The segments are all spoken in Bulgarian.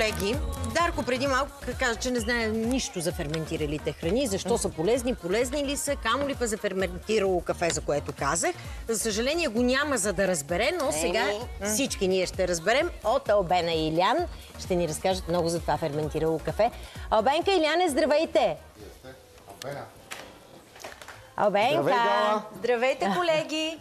колеги, Дарко преди малко каза, че не знае нищо за ферментиралите храни, защо са полезни ли са, камо ли па за ферментирало кафе, за което казах. За съжаление го няма за да разбере, но сега всички ние ще разберем от Албена и Илян. Ще ни разкажат много за това ферментирало кафе. Албенка и Иляне, здравейте! Албенка! Здравейте, колеги!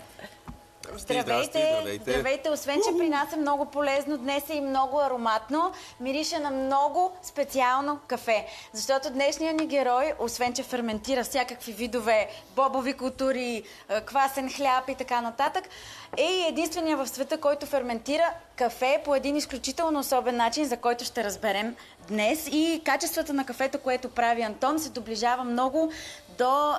Здравейте! Здравейте! Освен, че при нас е много полезно, днес е и много ароматно, мирише на много специално кафе. Защото днешният ни герой, освен, че ферментира всякакви видове бобови култури, квасен хляб и така нататък, е единственият в света, който ферментира кафе по един изключително особен начин, за който ще разберем днес. И качествата на кафето, което прави Антон, се доближава много до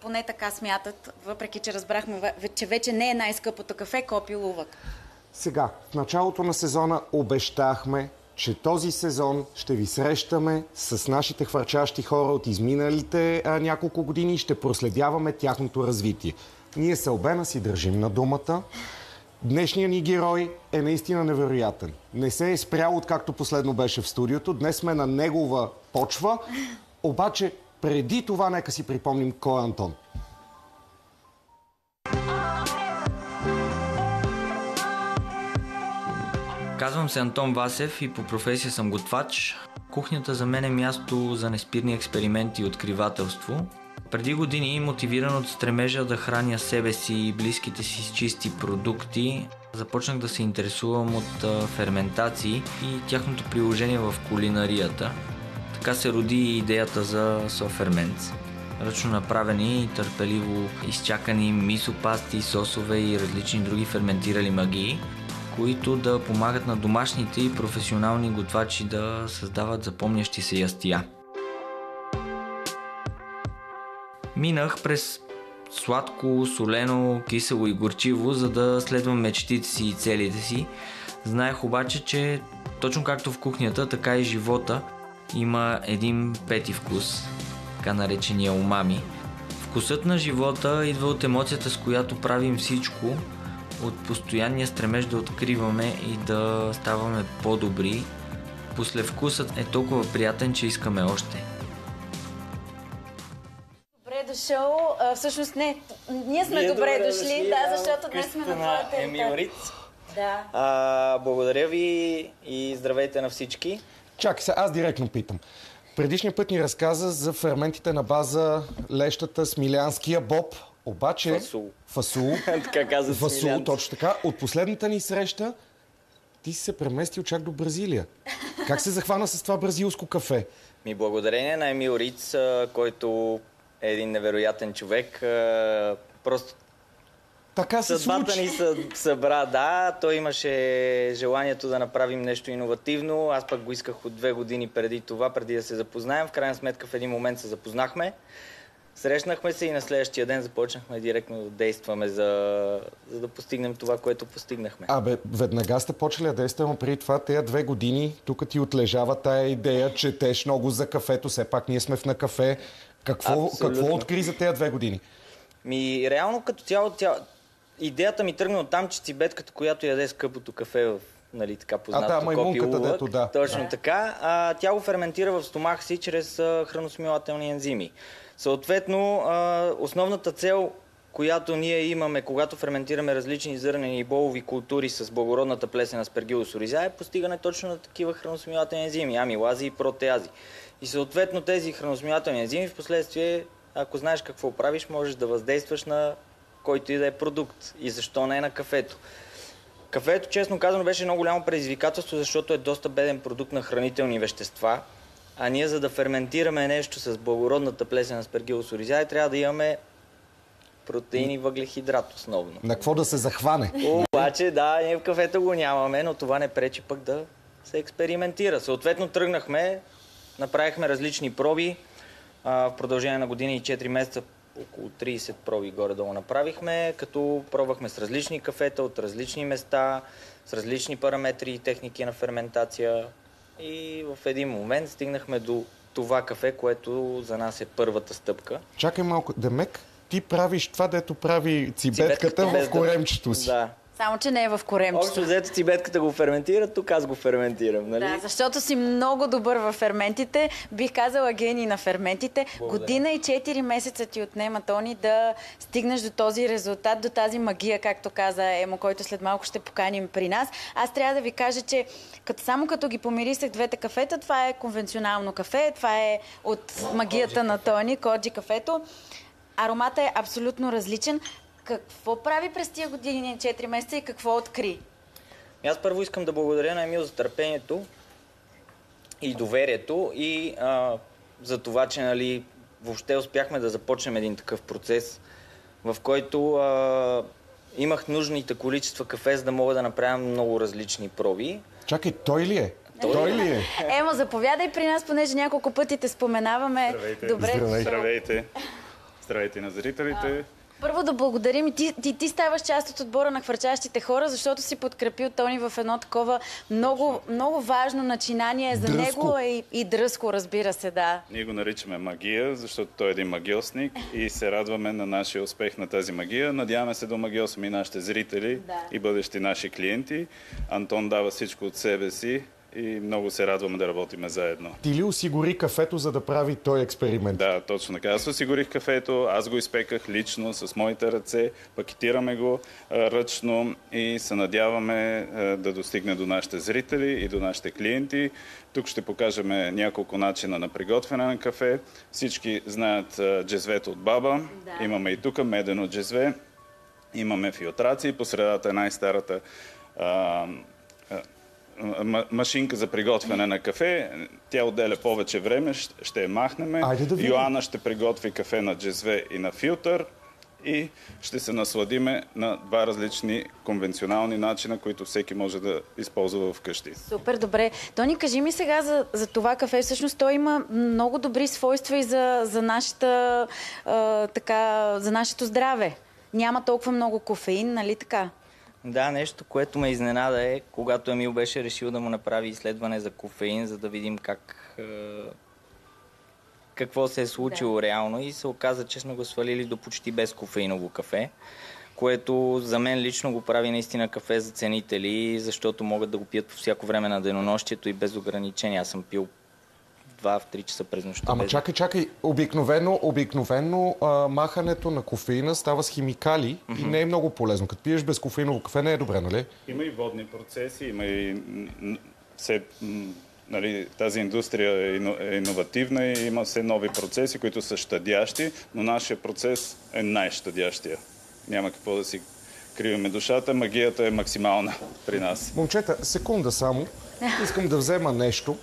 поне така смятат, въпреки че разбрахме, че вече не е най-скъпото кафе, Копи Лувък. Сега, в началото на сезона обещахме, че този сезон ще ви срещаме с нашите хвърчащи хора от изминалите няколко години и ще проследяваме тяхното развитие. Ние с Албена си държим на думата. Днешният ни герой е наистина невероятен. Не се е спрял, откакто последно беше в студиото. Днес сме на негова почва, обаче преди това нека си припомним кой е Антон. Казвам се Антон Васев и по професия съм готвач. Кухнята за мен е място за неспирни експерименти и откривателство. Преди години, мотивиран от стремежа да храня себе си и близките си с чисти продукти, започнах да се интересувам от ферментации и тяхното приложение в кулинарията. Така се роди идеята за Соферментс. Ръчно направени и търпеливо изчакани мисопасти, сосове и различни други ферментирали магии, които да помагат на домашните и професионални готвачи да създават запомнящи се ястия. Минах през сладко, солено, кисело и горчиво, за да следвам мечтите си и целите си. Знаех обаче, че точно както в кухнята, така и живота има един пети вкус, така наречения умами. Вкусът на живота идва от емоцията, с която правим всичко, от постоянния стремеж да откриваме и да ставаме по-добри. Послевкусът е толкова приятен, че искаме още. Добре дошъл. Всъщност не, ние сме добре дошли, да, защото днес сме на твоята Емил Риц. Да. Благодаря ви и здравейте на всички. Чакай се, аз директно питам. Предишния път ни разказа за ферментите на база лещата, смилянския боб, обаче... Фасул. Така каза Фасул, точно така. От последната ни среща ти си се преместил чак до Бразилия. Как се захвана с това бразилско кафе? Благодарение на Емил Риц, който е един невероятен човек. Просто така се съдбата случи. ни събра, да. Той имаше желанието да направим нещо иновативно. Аз пък го исках от 2 години преди това, преди да се запознаем. В крайна сметка в един момент се запознахме. Срещнахме се и на следващия ден започнахме директно да действаме, за да постигнем това, което постигнахме. Веднага сте почели да действаме преди това, тези 2 години, тук ти отлежава тая идея, четеш много за кафето, все пак ние сме в на кафе. Какво откри за тези 2 години? Реално като цяло, идеята ми тръгна от там, че цибетката, която яде скъпото кафе в така познатото Копи Лувък, да. Точно така, тя го ферментира в стомаха си чрез храносмилателни ензими. Съответно, основната цел, която ние имаме, когато ферментираме различни зърнени и болови култури с благородната плесен Aspergillus oryzae, е постигане точно на такива храносмилателни ензими, амилази и протеази. И съответно тези храносмилателни ензими в последствие, ако знаеш какво правиш, можеш да въздействаш на който и да е продукт. И защо не на кафето? Кафето, честно казано, беше много голямо предизвикателство, защото е доста беден продукт на хранителни вещества. А ние, за да ферментираме нещо с благородната плесен Aspergillus oryzae, трябва да имаме протеин и въглехидрат основно. На какво да се захване? Обаче, да, ние в кафето го нямаме, но това не пречи пък да се експериментира. Съответно, тръгнахме, направихме различни проби. В продължение на години и 4 месеца около 30 проби горе-долу направихме, като пробвахме с различни кафета от различни места, с различни параметри и техники на ферментация. И в един момент стигнахме до това кафе, което за нас е първата стъпка. Чакай малко, Демек, ти правиш това, дето прави цибетката в коремчето си. Да. Само, че не е в коремчето. Общо взето Тибетката го ферментира, тук аз го ферментирам, нали? Да, защото си много добър във ферментите. Бих казала гений на ферментите. Благодаря. Година и 4 месеца ти отнема, Тони, да стигнеш до този резултат, до тази магия, както каза Емо, който след малко ще поканим при нас. Аз трябва да ви кажа, че само като ги помирисах двете кафета, това е конвенционално кафе, това е от магията на Тони, Коджи кафето. Аромата е абсолютно различен. Какво прави през тия години 4 месеца и какво откри? Аз първо искам да благодаря на Емил за търпението и доверието и за това, че нали, въобще успяхме да започнем един такъв процес, в който имах нужните количества кафе, за да мога да направя много различни проби. Чакай, той ли е? Той ли е? Емо, заповядай при нас, понеже няколко пъти те споменаваме. Здравейте. Добре. Здравейте. Здравейте на зрителите. Първо да благодарим и ти ставаш част от отбора на хвърчащите хора, защото си подкрепил Тони в едно такова много, много важно начинание за Дръзко. него и дръзко, разбира се, да. Ние го наричаме магия, защото той е един магиосник и се радваме на нашия успех на тази магия. Надяваме се да магиосваме и нашите зрители и бъдещи наши клиенти. Антон дава всичко от себе си и много се радваме да работим заедно. Ти ли осигури кафето, за да прави този експеримент? Да, точно така. Аз осигурих кафето, аз го изпеках лично с моите ръце, пакетираме го ръчно и се надяваме да достигне до нашите зрители и до нашите клиенти. Тук ще покажем няколко начина на приготвяне на кафе. Всички знаят джезвето от баба. Да. Имаме и тук медено джезве. Имаме филтрации. По средата е най-старата машинка за приготвяне на кафе. Тя отделя повече време, ще я махнем. Да Йоанна ще приготви кафе на джезве и на филтър и ще се насладиме на два различни конвенционални начина, които всеки може да използва вкъщи. Супер, добре. Тони, кажи ми сега за това кафе. Всъщност той има много добри свойства и за нашето здраве. Няма толкова много кофеин, нали така? Да, нещо, което ме изненада е, когато Емил беше решил да му направи изследване за кофеин, за да видим какво се е случило реално и се оказа, че сме го свалили до почти без кофеиново кафе, което за мен лично го прави наистина кафе за ценители, защото могат да го пият по всяко време на денонощието и без ограничения. Аз съм пил 2-3 часа през нощта. Ама чакай, обикновено махането на кофеина става с химикали и не е много полезно. Като пиеш без кофеиново кафе не е добре, нали? Има и водни процеси, има и нали, тази индустрия е иновативна и има все нови процеси, които са щадящи, но нашия процес е най-щадящия. Няма какво да си криваме душата, магията е максимална при нас. Момчета, секунда само. Искам да взема нещо,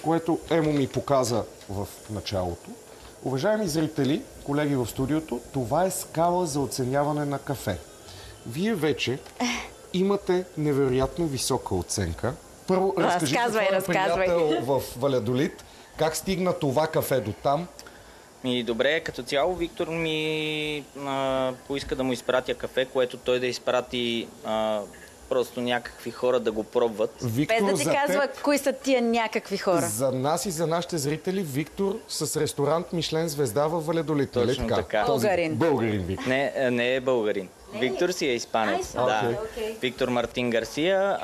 което Емо ми показа в началото. Уважаеми зрители, колеги в студиото, това е скала за оценяване на кафе. Вие вече имате невероятно висока оценка. Първо, разкажи приятел в Валядолид, как стигна това кафе до там? Добре, като цяло Виктор ми поиска да му изпратя кафе, което той да изпрати просто някакви хора да го пробват. Виктор, без да ти казва кои са тия някакви хора. За нас и за нашите зрители Виктор с ресторант Мишлен звезда във Валядолид. Точно така. Българин. Българин Виктор. Не е българин. Виктор си е испанец. Да. Виктор Мартин Гарсия.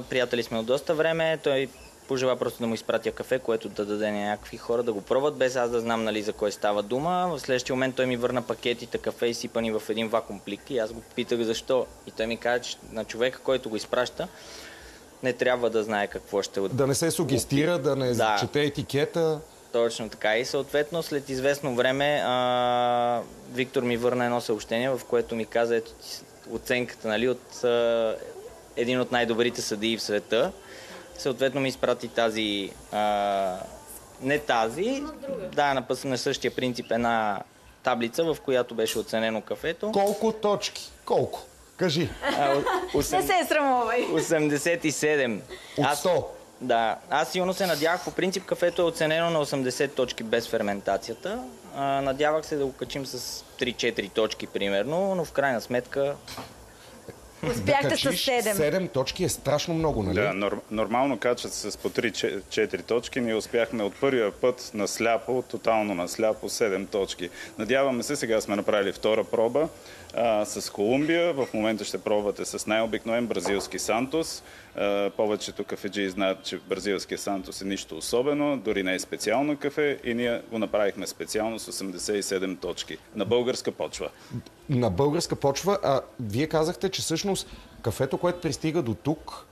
Приятели сме от доста време. Той пожела просто да му изпратя кафе, което да даде някакви хора да го пробват, без аз да знам нали за кой става дума. В следващия момент той ми върна пакетите кафе изсипани в един вакуум плик и аз го питах защо. И той ми каза, че на човека, който го изпраща, не трябва да знае какво ще... Да не се сугестира, да не чете етикета. Точно така. И съответно след известно време Виктор ми върна едно съобщение, в което ми каза ето оценката нали, от един от най-добрите съдии в света. Съответно ми изпрати тази, не тази, на същия принцип една таблица, в която беше оценено кафето. Колко точки? Колко? Кажи. Не се срамувай. 87. От 100? Да. Аз силно се надявах. По принцип кафето е оценено на 80 точки без ферментацията. Надявах се да го качим с 3-4 точки примерно, но в крайна сметка... Успяхте с 7. 7 точки е страшно много, нали? Да, нормално качват се с по 3-4 точки. Ние успяхме от първия път на сляпо, тотално на сляпо, 7 точки. Надяваме се, сега сме направили втора проба с Колумбия. В момента ще пробвате с най-обикновен бразилски Сантос. Повечето кафеджии знаят, че бразилския Сантос е нищо особено, дори не е специално кафе и ние го направихме специално с 87 точки на българска почва. На българска почва, вие казахте, че всъщност кафето, което пристига до тук,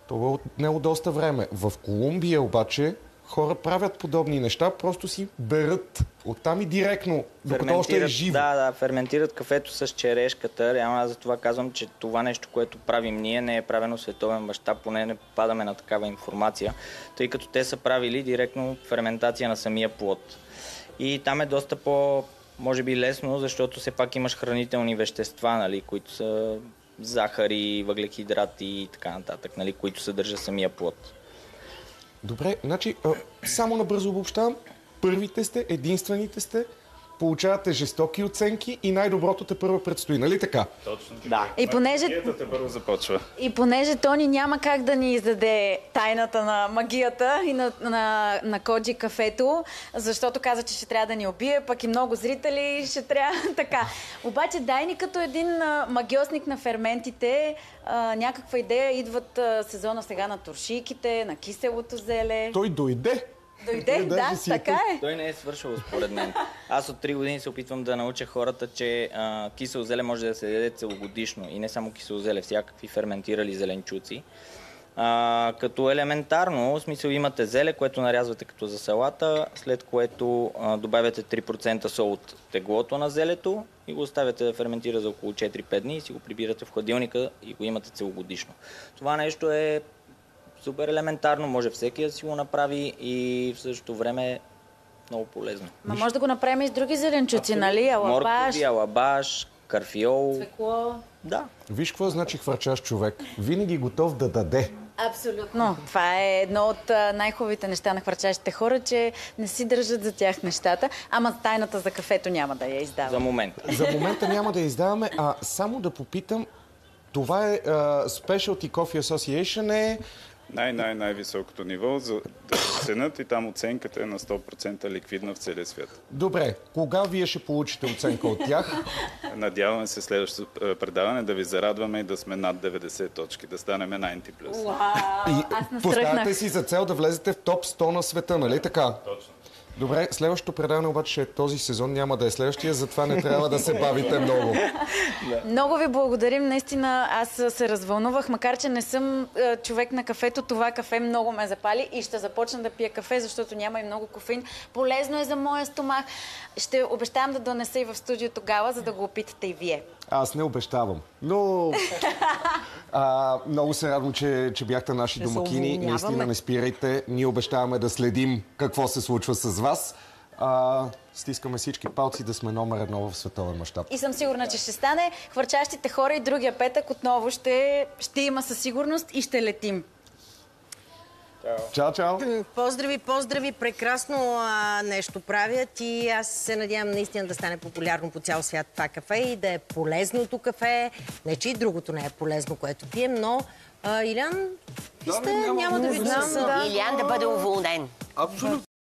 това е отнело доста време. В Колумбия обаче хора правят подобни неща, просто си берат оттам и директно, докато още е живо. Да, ферментират кафето с черешката. Реално аз за това казвам, че това нещо, което правим ние, не е правено в световен мащаб, поне не попадаме на такава информация, тъй като те са правили директно ферментация на самия плод. И там е доста може би лесно, защото все пак имаш хранителни вещества, нали, които са захари, въглехидрати и така нататък, нали, които съдържа самия плод. Добре, значи, само набързо обобщавам. Първите сте, единствените сте, получавате жестоки оценки и най-доброто те първо предстои, нали така? Точно така. Да. И те първо започва. И понеже Тони няма как да ни издаде тайната на магията и на Коджи кафето, защото каза, че ще трябва да ни убие, пък и много зрители ще трябва така. Обаче дай ни като един магиосник на ферментите някаква идея. Идват сезона сега на туршийките, на киселото зеле. Той дойде. Дойде, да, така е. Той не е свършил според мен. Аз от 3 години се опитвам да науча хората, че кисело зеле може да се яде целогодишно. И не само кисело зеле, всякакви ферментирали зеленчуци. Като елементарно, в смисъл имате зеле, което нарязвате като за салата, след което добавяте 3% сол от теглото на зелето и го оставяте да ферментира за около 4-5 дни и си го прибирате в хладилника и го имате целогодишно. Това нещо е супер елементарно, може всеки да си го направи и в същото време е много полезно. Може да го направим и с други зеленчуци, нали? Алабаш, моркови, алабаш, карфиол. цвекло. Да. Виж какво значи хвърчащ човек. Винаги готов да даде. Абсолютно. Това е едно от най-хубавите неща на хвърчащите хора, че не си държат за тях нещата. Ама тайната за кафето няма да я издавам. За момент. За момента няма да издаваме, само да попитам, това е Specialty Coffee Association е най-високото ниво, за да оценят и там оценката е на 100% ликвидна в целия свят. Добре, кога вие ще получите оценка от тях? Надяваме се следващото предаване да ви зарадваме и да сме над 90 точки, да станем 90+. И поставяте си за цел да влезете в топ 100 на света, нали така? Точно. Добре, следващото предаване обаче е този сезон, няма да е следващия, затова не трябва да се бавите много. Много ви благодарим, наистина аз се развълнувах, макар че не съм човек на кафето, това кафе много ме запали и ще започна да пия кафе, защото няма и много кофеин. Полезно е за моя стомах. Ще обещавам да донеса и в студиото гала, за да го опитате и вие. Аз не обещавам, но много се радвам, че бяхте наши домакини. Наистина не спирайте. Ние обещаваме да следим какво се случва с вас. Стискаме всички палци да сме номер 1 в световен мащаб. И съм сигурна, че ще стане. Хвърчащите хора и другия петък отново ще има със сигурност и ще летим. Чао, чао! Поздрави! Прекрасно нещо правят и аз се надявам наистина да стане популярно по цял свят това кафе и да е полезното кафе. Не, че и другото не е полезно, което пием, но Илян, няма да ви знам. Илян да бъде уволнен. Абсолютно.